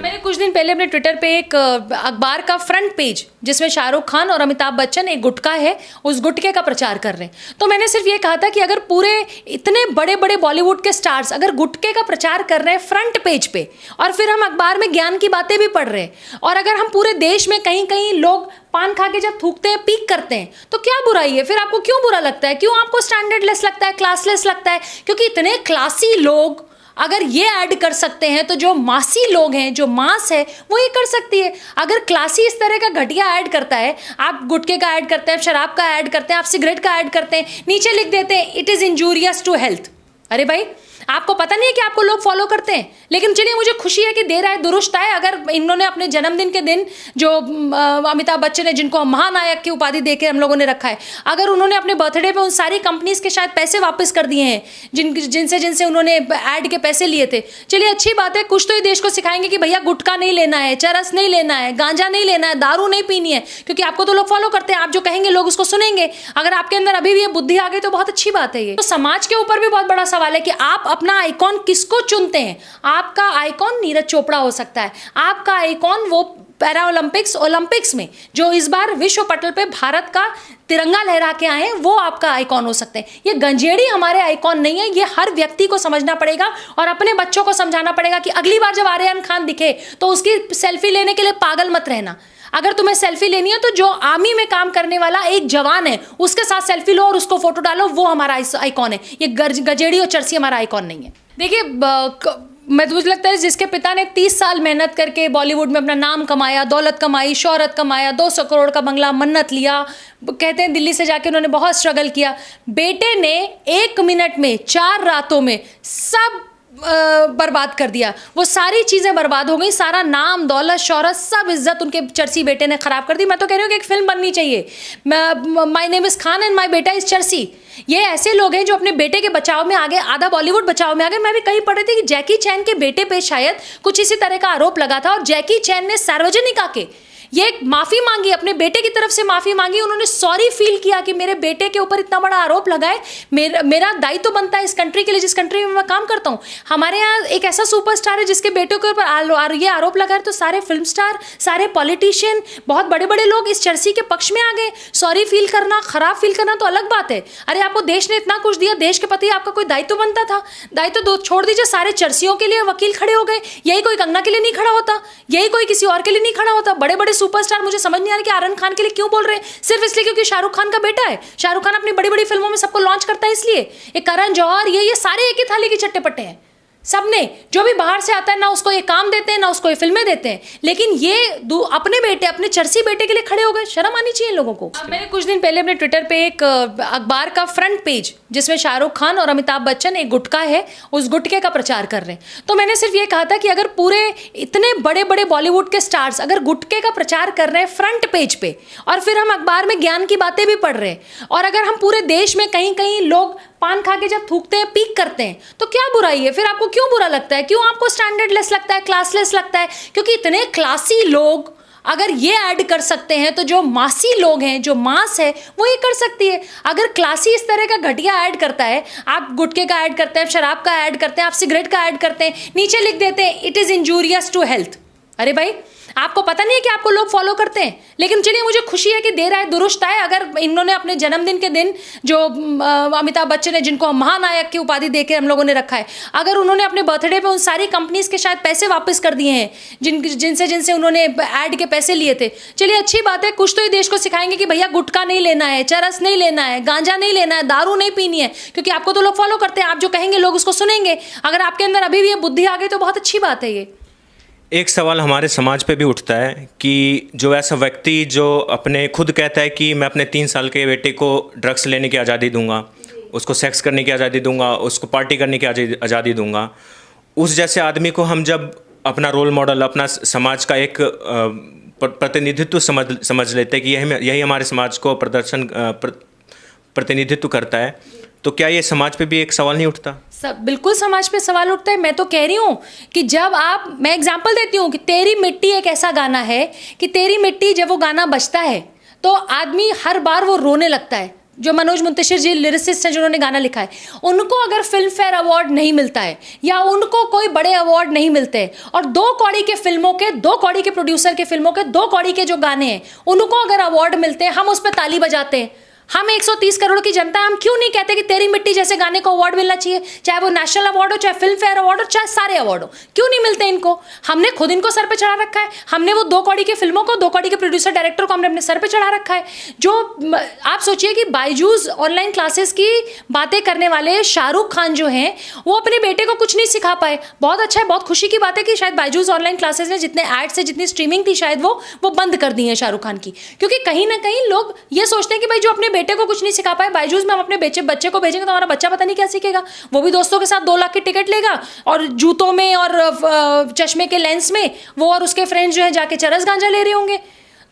मैंने कुछ दिन पहले अपने ट्विटर पे एक अखबार का फ्रंट पेज जिसमें शाहरुख खान और अमिताभ बच्चन एक गुटखा है उस गुटखे का प्रचार कर रहे हैं। तो मैंने सिर्फ ये कहा था कि अगर पूरे इतने बड़े बड़े बॉलीवुड के स्टार्स अगर गुटखे का प्रचार कर रहे हैं फ्रंट पेज पे और फिर हम अखबार में ज्ञान की बातें भी पढ़ रहे हैं और अगर हम पूरे देश में कहीं कहीं लोग पान खा के जब थूकते हैं पीक करते हैं तो क्या बुराई है? फिर आपको क्यों बुरा लगता है? क्यों आपको स्टैंडर्डलेस लगता है, क्लासलेस लगता है? क्योंकि इतने क्लासी लोग अगर ये ऐड कर सकते हैं तो जो मासी लोग हैं, जो मास है, वो ये कर सकती है। अगर क्लासी इस तरह का घटिया ऐड करता है, आप गुटखे का ऐड करते हैं, शराब का ऐड करते हैं, आप सिगरेट का ऐड करते हैं, नीचे लिख देते हैं it is injurious to health. अरे भाई, आपको पता नहीं है कि आपको लोग फॉलो करते हैं, लेकिन चलिए मुझे खुशी है कि दे रहा है, दुरुस्त है। अगर इन्होंने अपने जन्मदिन के दिन जो अमिताभ बच्चन है जिनको महानायक की उपाधि देके हम लोगों ने रखा है, अगर उन्होंने अपने बर्थडे पे उन सारी कंपनीज के शायद पैसे वापस कर दिए हैं जिनसे उन्होंने ऐड के पैसे लिए थे, चलिए अच्छी बात है। कुछ तो ये देश को सिखाएंगे कि भैया गुटखा नहीं लेना है, चरस नहीं लेना है, गांजा नहीं लेना है, दारू नहीं पीनी है, क्योंकि आपको तो लोग फॉलो करते हैं। आप जो कहेंगे लोग उसको सुनेंगे। अगर आपके अंदर अभी भी ये बुद्धि आ गई तो बहुत अच्छी बात है। ये तो समाज के ऊपर भी बहुत बड़ा सवाल है कि आप अपना आइकॉन किसको चुनते हैं। आपका आइकॉन नीरज चोपड़ा हो सकता है, आपका आइकॉन वो पैरा ओलंपिक्स में जो इस बार विश्व पटल पे भारत का तिरंगा लहरा के आए हैं, वो आपका आइकॉन हो सकते हैं। ये गंजेड़ी हमारे आइकॉन नहीं है। ये हर व्यक्ति को समझना पड़ेगा और अपने बच्चों को समझाना पड़ेगा कि अगली बार जब आर्यन खान दिखे तो उसकी सेल्फी लेने के लिए पागल मत रहना। अगर तुम्हें सेल्फी लेनी है तो जो आर्मी में काम करने वाला एक जवान है उसके साथ सेल्फी लो और उसको फोटो डालो, वो हमारा आइकॉन है। ये गजेड़ी और चरसी हमारा आइकॉन नहीं है। देखिए, मुझे लगता है जिसके पिता ने 30 साल मेहनत करके बॉलीवुड में अपना नाम कमाया, दौलत कमाई, शोहरत कमाया, 200 करोड़ का बंगला मन्नत लिया, कहते हैं दिल्ली से जाके उन्होंने बहुत स्ट्रगल किया, बेटे ने 1 मिनट में 4 रातों में सब बर्बाद कर दिया। वो सारी चीज़ें बर्बाद हो गई, सारा नाम, दौलत, शोहरत, सब इज्जत उनके चरसी बेटे ने खराब कर दी। मैं तो कह रही हूँ कि एक फिल्म बननी चाहिए, my name is Khan and my बेटा इज़ चरसी। ये ऐसे लोग हैं जो अपने बेटे के बचाव में आगे, आधा बॉलीवुड बचाव में आगे। मैं भी कहीं पढ़ी थी कि जैकी चैन के बेटे पे शायद कुछ इसी तरह का आरोप लगा था और जैकी चैन ने सार्वजनिक आके ये माफ़ी मांगी, अपने बेटे की तरफ से माफ़ी मांगी। उन्होंने सॉरी फील किया कि मेरे बेटे के ऊपर इतना बड़ा आरोप लगा है, मेरा दायित्व तो बनता है इस कंट्री के लिए जिस कंट्री में मैं काम करता हूँ। हमारे यहाँ एक ऐसा सुपरस्टार है जिसके बेटे के ऊपर ये आरोप लगा है, तो सारे फिल्म स्टार, सारे पॉलिटिशियन, बहुत बड़े बड़े लोग इस चर्सी के पक्ष में आ गए। सॉरी फील करना, खराब फील करना तो अलग बात है। अरे आपको देश ने इतना कुछ दिया, देश के प्रति आपका कोई दायित्व बनता था। दायित्व दो छोड़ दीजिए, सारे चर्सियों के लिए वकील खड़े हो गए। यही कोई कंगना के लिए नहीं खड़ा होता, यही कोई किसी और के लिए नहीं खड़ा होता। बड़े बड़े सुपरस्टार, मुझे समझ नहीं आ रहा कि आर्यन खान के लिए क्यों बोल रहे हैं, सिर्फ इसलिए क्योंकि शाहरुख खान का बेटा है। शाहरुख खान अपनी बड़ी बड़ी फिल्मों में सबको लॉन्च करता है इसलिए। ये करण जौहर, ये सारे एक ही थाली के चट्टे पट्टे हैं। सबने जो भी बाहर से आता है ना उसको ये काम देते हैं, ना उसको ये फिल्में देते हैं, लेकिन ये अपने बेटे, अपने चरसी बेटे के लिए खड़े हो गए। शर्म आनी चाहिए लोगों को। मैंने कुछ दिन पहले अपने ट्विटर पे एक अखबार का फ्रंट पेज जिसमें शाहरुख खान और अमिताभ बच्चन एक गुटखा है उस गुटखे का प्रचार कर रहे हैं। तो मैंने सिर्फ ये कहा था कि अगर पूरे इतने बड़े बड़े बॉलीवुड के स्टार्स अगर गुटखे का प्रचार कर रहे हैं फ्रंट पेज पे और फिर हम अखबार में ज्ञान की बातें भी पढ़ रहे हैं और अगर हम पूरे देश में कहीं कहीं लोग पान खा के जब थूकते हैं, पीक करते हैं, तो क्या बुराई है? फिर आपको क्यों बुरा लगता है? क्यों आपको स्टैंडर्डलेस लगता है, क्लासलेस लगता है? क्योंकि इतने क्लासी लोग अगर ये ऐड कर सकते हैं तो जो मासी लोग हैं, जो मास है, वो ये कर सकती है। अगर क्लासी इस तरह का घटिया ऐड करता है, आप गुटखे का ऐड करते हैं, शराब का ऐड करते हैं, आप सिगरेट का ऐड करते हैं, नीचे लिख देते हैं it is injurious to health. अरे भाई, आपको पता नहीं है कि आपको लोग फॉलो करते हैं, लेकिन चलिए मुझे खुशी है कि दे रहा है, दुरुस्त है। अगर इन्होंने अपने जन्मदिन के दिन जो अमिताभ बच्चन है जिनको महानायक की उपाधि देके हम लोगों ने रखा है, अगर उन्होंने अपने बर्थडे पे उन सारी कंपनीज के शायद पैसे वापस कर दिए हैं जिनसे उन्होंने ऐड के पैसे लिए थे, चलिए अच्छी बात है। कुछ तो ये देश को सिखाएंगे कि भैया गुटखा नहीं लेना है, चरस नहीं लेना है, गांजा नहीं लेना है, दारू नहीं पीनी है, क्योंकि आपको तो लोग फॉलो करते हैं। आप जो कहेंगे लोग उसको सुनेंगे। अगर आपके अंदर अभी भी ये बुद्धि आ गई तो बहुत अच्छी बात है। ये एक सवाल हमारे समाज पे भी उठता है कि जो ऐसा व्यक्ति जो अपने खुद कहता है कि मैं अपने 3 साल के बेटे को ड्रग्स लेने की आज़ादी दूंगा, उसको सेक्स करने की आज़ादी दूंगा, उसको पार्टी करने की आज़ादी दूंगा, उस जैसे आदमी को हम जब अपना रोल मॉडल, अपना समाज का एक प्रतिनिधित्व समझ लेते हैं कि यही हमारे समाज को प्रतिनिधित्व करता है, तो क्या ये समाज पे भी एक सवाल नहीं उठता? बिल्कुल समाज पे सवाल उठता है। मैं तो कह रही हूँ कि जब मैं एग्जांपल देती हूँ कि तेरी मिट्टी एक ऐसा गाना है कि तेरी मिट्टी जब वो गाना बजता है तो आदमी हर बार वो रोने लगता है। जो मनोज मुंतशिर जी लिरिसिस्ट हैं जिन्होंने गाना लिखा है, उनको अगर फिल्म फेयर अवार्ड नहीं मिलता है या उनको कोई बड़े अवार्ड नहीं मिलते, और 2 कौड़ी के फिल्मों के, 2 कौड़ी के प्रोड्यूसर के फिल्मों के 2 कौड़ी के जो गाने हैं उनको अगर अवार्ड मिलते हैं, हम उस पर ताली बजाते हैं। हम 130 करोड़ की जनता, हम क्यों नहीं कहते कि तेरी मिट्टी जैसे गाने को अवार्ड मिलना चाहिए, चाहे वो नेशनल अवार्ड हो, चाहे फिल्म फेयर अवार्ड हो, चाहे सारे अवार्ड हो, क्यों नहीं मिलते इनको? हमने खुद इनको सर पे चढ़ा रखा है। हमने वो 2 कौड़ी की फिल्मों को, 2 कौड़ी के प्रोड्यूसर डायरेक्टर को हमने अपने सर पे चढ़ा रखा है। जो आप सोचिए कि बायजूस ऑनलाइन क्लासेस की बातें करने वाले शाहरुख खान जो हैं, वो अपने बेटे को कुछ नहीं सिखा पाए। बहुत अच्छा है, बहुत खुशी की बात है कि शायद बायजूस ऑनलाइन क्लासेस ने जितने एड्स से, जितनी स्ट्रीमिंग थी, शायद वो बंद कर दी है शाहरुख खान की, क्योंकि कहीं ना कहीं लोग ये सोचते हैं कि भाई जो अपने बेटे को कुछ नहीं सिखा पाए बायजूस में, हम अपने बच्चे को भेजेंगे तो हमारा बच्चा पता नहीं क्या सीखेगा। वो भी दोस्तों के साथ 2 लाख की टिकट लेगा और जूतों में और चश्मे के लेंस में वो और उसके फ्रेंड्स जो है जाके चरस गांजा ले रहे होंगे।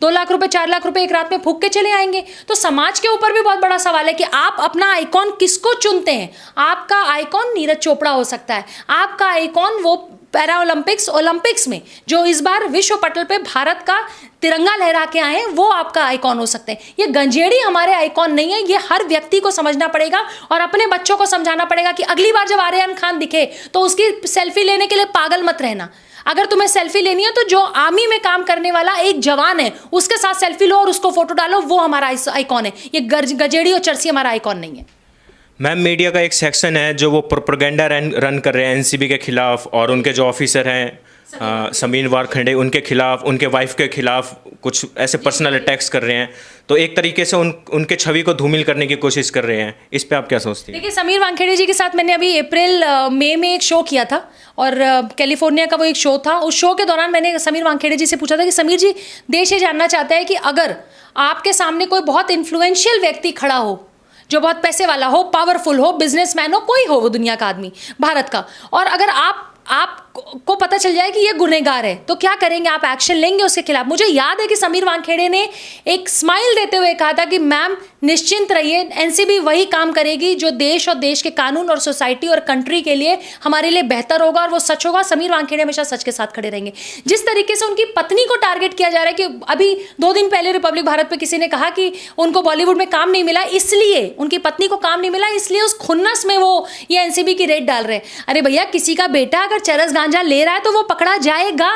2 लाख रुपए, 4 लाख रुपए एक रात में फूक के चले आएंगे। तो समाज के ऊपर भी बहुत बड़ा सवाल है कि आप अपना आइकॉन किसको चुनते हैं। आपका आइकॉन नीरज चोपड़ा हो सकता है, आपका आइकॉन वो पैरा ओलंपिक्स में जो इस बार विश्व पटल पे भारत का तिरंगा लहरा के आए हैं, वो आपका आइकॉन हो सकते हैं। ये गंजेड़ी हमारे आइकॉन नहीं है। ये हर व्यक्ति को समझना पड़ेगा और अपने बच्चों को समझाना पड़ेगा कि अगली बार जब आर्यन खान दिखे तो उसकी सेल्फी लेने के लिए पागल मत रहना। अगर तुम्हें सेल्फी लेनी है तो जो आर्मी में काम करने वाला एक जवान है उसके साथ सेल्फी लो और उसको फोटो डालो, वो हमारा आइकॉन है। ये गजेड़ी और चरसी हमारा आइकॉन नहीं है। मैम, मीडिया का एक सेक्शन है जो वो प्रोपेगेंडा रन कर रहे हैं एनसीबी के खिलाफ, और उनके जो ऑफिसर हैं समीर वारखंडे, उनके खिलाफ, उनके वाइफ के खिलाफ कुछ ऐसे पर्सनल अटैक्स कर रहे हैं। तो एक तरीके से उनके छवि को धूमिल करने की कोशिश कर रहे हैं। इस पे आप क्या सोचती हैं? देखिए, समीर वानखेड़े जी के साथ मैंने अभी अप्रैल मई में एक शो किया था और कैलिफोर्निया का वो एक शो था। उस शो के दौरान मैंने समीर वानखेड़े जी से पूछा था कि समीर जी, देश ये जानना चाहता है कि अगर आपके सामने कोई बहुत इन्फ्लुएंशियल व्यक्ति खड़ा हो, जो बहुत पैसे वाला हो, पावरफुल हो, बिजनेसमैन हो, कोई हो वो दुनिया का आदमी, भारत का, और अगर आपको पता चल जाए कि ये गुनहगार है, तो क्या करेंगे? आप एक्शन लेंगे उसके खिलाफ? मुझे याद है कि समीर वानखेड़े ने एक स्माइल देते हुए कहा था कि मैम निश्चिंत रहिए, एनसीबी वही काम करेगी जो देश और देश के कानून और सोसाइटी और कंट्री के लिए हमारे लिए बेहतर होगा, और वो सच होगा। समीर वानखेड़े हमेशा सच के साथ खड़े रहेंगे। जिस तरीके से उनकी पत्नी को टारगेट किया जा रहा है कि अभी 2 दिन पहले रिपब्लिक भारत पे किसी ने कहा कि उनको बॉलीवुड में काम नहीं मिला, इसलिए उनकी पत्नी को काम नहीं मिला, इसलिए उस खुन्नस में वो ये एनसीबी की रेड डाल रहे हैं। अरे भैया, किसी का बेटा अगर चरस गांजा ले रहा है तो वो पकड़ा जाएगा,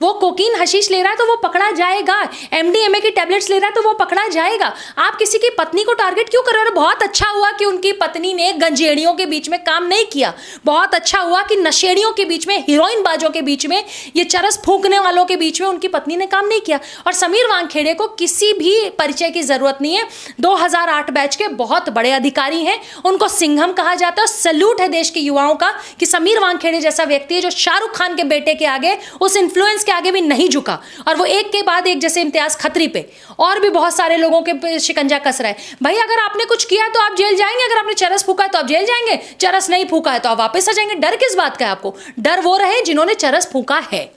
वो कोकीन हशीश ले रहा है तो वो पकड़ा जाएगा, एमडीएमए की टैबलेट्स ले रहा है तो वो पकड़ा जाएगा। आप किसी की पत्नी को टारगेट क्यों कर रहे हो? बहुत अच्छा हुआ कि उनकी पत्नी ने गंजेड़ियों के बीच में काम नहीं किया। बहुत अच्छा हुआ कि नशेड़ियों के बीच में, हीरोइन बाजों के बीच में, ये चरस फूंकने वालों के बीच में उनकी पत्नी ने काम नहीं किया। और समीर वानखेड़े को किसी भी परिचय की जरूरत नहीं है। 2008 बैच के बहुत बड़े अधिकारी हैं, उनको सिंघम कहा जाता है। सैल्यूट है देश के युवाओं का कि समीर वानखेड़े जैसा व्यक्ति है जो शाहरुख खान के बेटे के आगे, उस इन्फ्लुएंस के आगे भी नहीं झुका, और वो एक के बाद एक जैसे इम्तियाज खत्री पे और भी बहुत सारे लोगों के शिकंजा कस रहा है। भाई, अगर आपने कुछ किया तो आप जेल जाएंगे, अगर आपने चरस फूका है तो आप जेल जाएंगे, चरस नहीं फूका है तो आप वापस आ जाएंगे। डर किस बात का है आपको? डर वो रहे जिन्होंने चरस फूका है।